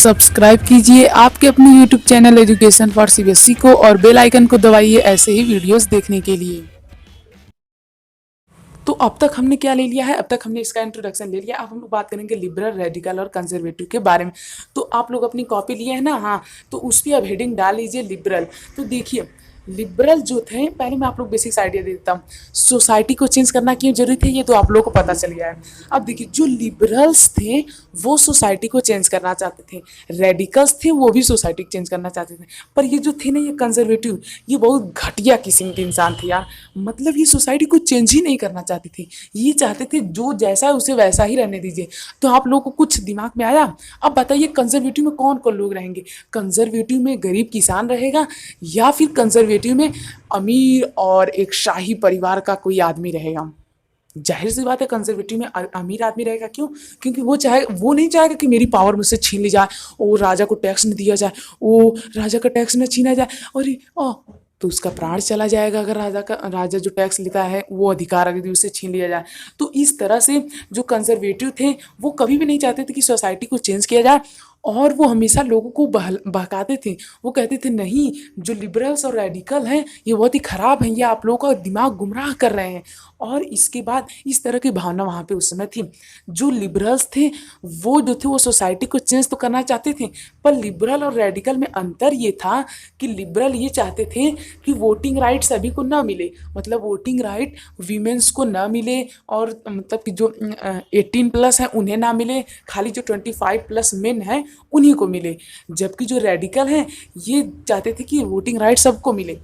Subscribe कीजिए आपके अपने YouTube channel education for CBSE को और बेल आइकन को दबाइए ऐसे ही वीडियोस देखने के लिए। तो अब तक हमने क्या ले लिया है, अब तक हमने इसका इंट्रोडक्शन ले लिया। अब हम लोग बात करेंगे लिबरल, रेडिकल और कंजर्वेटिव के बारे में। तो आप लोग अपनी कॉपी लिए है ना, हाँ, तो उस पर अब हेडिंग डाल लीजिए लिबरल। तो देखिए लिबरल जो थे, पहले मैं आप लोग बेसिक्स आइडिया दे देता हूँ। सोसाइटी को चेंज करना क्यों जरूरी थे ये तो आप लोगों को पता चल गया है। अब देखिए जो लिबरल्स थे वो सोसाइटी को चेंज करना चाहते थे, रेडिकल्स थे वो भी सोसाइटी को चेंज करना चाहते थे, पर ये जो थे ना ये कंजर्वेटिव, ये बहुत घटिया किस्म के इंसान थे यार। मतलब ये सोसाइटी को चेंज ही नहीं करना चाहते थे, ये चाहते थे जो जैसा है उसे वैसा ही रहने दीजिए। तो आप लोगों को कुछ दिमाग में आया? अब बताइए कंजर्वेटिव में कौन कौन लोग रहेंगे? कंजर्वेटिव में गरीब किसान रहेगा या फिर कंजर्वेटिव में अमीर और एक शाही परिवार का कोई आदमी रहेगा? जाहिर सी बात है कंजर्वेटिव में अमीर आदमी रहेगा। क्यों? क्योंकि वो नहीं चाहेगा कि मेरी पावर मुझसे छीन ली जाए, वो राजा को टैक्स न दिया जाए, वो राजा का टैक्स न छीना जाए, और तो उसका प्राण चला जाएगा अगर राजा जो टैक्स लेता है वो अधिकार अगर उससे छीन लिया जाए। तो इस तरह से जो कंजर्वेटिव थे वो कभी भी नहीं चाहते थे कि सोसाइटी को चेंज किया जाए, और वो हमेशा लोगों को बहकाते थे। वो कहते थे नहीं, जो लिबरल्स और रेडिकल हैं ये बहुत ही ख़राब हैं, ये आप लोगों का दिमाग गुमराह कर रहे हैं। और इसके बाद इस तरह की भावना वहाँ पे उस समय थी। जो लिबरल्स थे वो जो थे वो सोसाइटी को चेंज तो करना चाहते थे, पर लिबरल और रेडिकल में अंतर ये था कि लिबरल ये चाहते थे कि वोटिंग राइट सभी को ना मिले, मतलब वोटिंग राइट वीमेंस को ना मिले, और मतलब कि जो 18+ हैं उन्हें ना मिले, खाली जो 25+ मेन हैं उन्हीं को मिले। जबकि जो रेडिकल हैं ये चाहते थे कि वोटिंग राइट सबको मिले।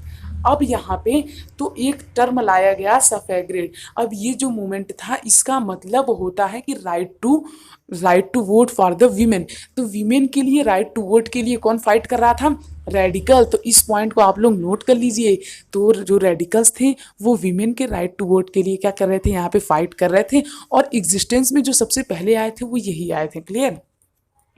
अब यहाँ पे तो एक टर्म लाया गया सफेग्रेड। अब ये जो मूवमेंट था इसका मतलब होता है कि right to vote for the women. तो वीमेन के लिए राइट टू वोट के लिए कौन फाइट कर रहा था? रेडिकल। तो इस पॉइंट को आप लोग नोट कर लीजिए। तो जो रेडिकल्स थे वो वीमेन के राइट टू वोट के लिए क्या कर रहे थे, यहाँ पे फाइट कर रहे थे, और एग्जिस्टेंस में जो सबसे पहले आए थे वो यही आए थे। क्लियर?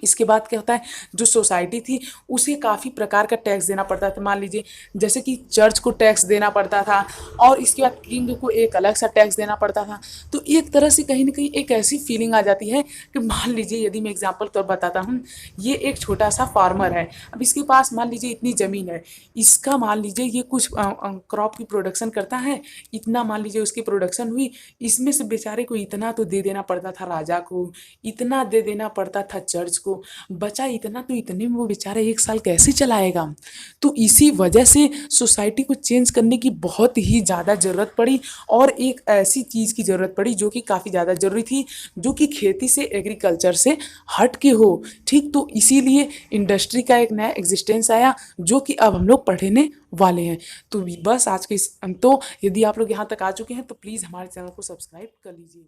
इसके बाद क्या होता है, जो सोसाइटी थी उसे काफ़ी प्रकार का टैक्स देना पड़ता था। मान लीजिए जैसे कि चर्च को टैक्स देना पड़ता था, और इसके बाद किंग को एक अलग सा टैक्स देना पड़ता था। तो एक तरह से कहीं ना कहीं एक ऐसी फीलिंग आ जाती है कि मान लीजिए यदि मैं एग्जांपल तौर बताता हूँ, ये एक छोटा सा फार्मर है। अब इसके पास मान लीजिए इतनी ज़मीन है, इसका मान लीजिए ये कुछ क्रॉप की प्रोडक्शन करता है, इतना मान लीजिए उसकी प्रोडक्शन हुई, इसमें से बेचारे को इतना तो दे देना पड़ता था राजा को, इतना दे देना पड़ता था चर्च को, बचा इतना, तो इतने में वो बेचारा एक साल कैसे चलाएगा? तो इसी वजह से सोसाइटी को चेंज करने की बहुत ही ज़्यादा ज़रूरत पड़ी, और एक ऐसी चीज़ की ज़रूरत पड़ी जो कि काफ़ी ज़्यादा ज़रूरी थी, जो कि खेती से, एग्रीकल्चर से हट के हो। ठीक, तो इसीलिए इंडस्ट्री का एक नया एग्जिस्टेंस आया जो कि अब हम लोग पढ़ने वाले हैं। तो बस आज के तो यदि आप लोग यहाँ तक आ चुके हैं तो प्लीज़ हमारे चैनल को सब्सक्राइब कर लीजिए।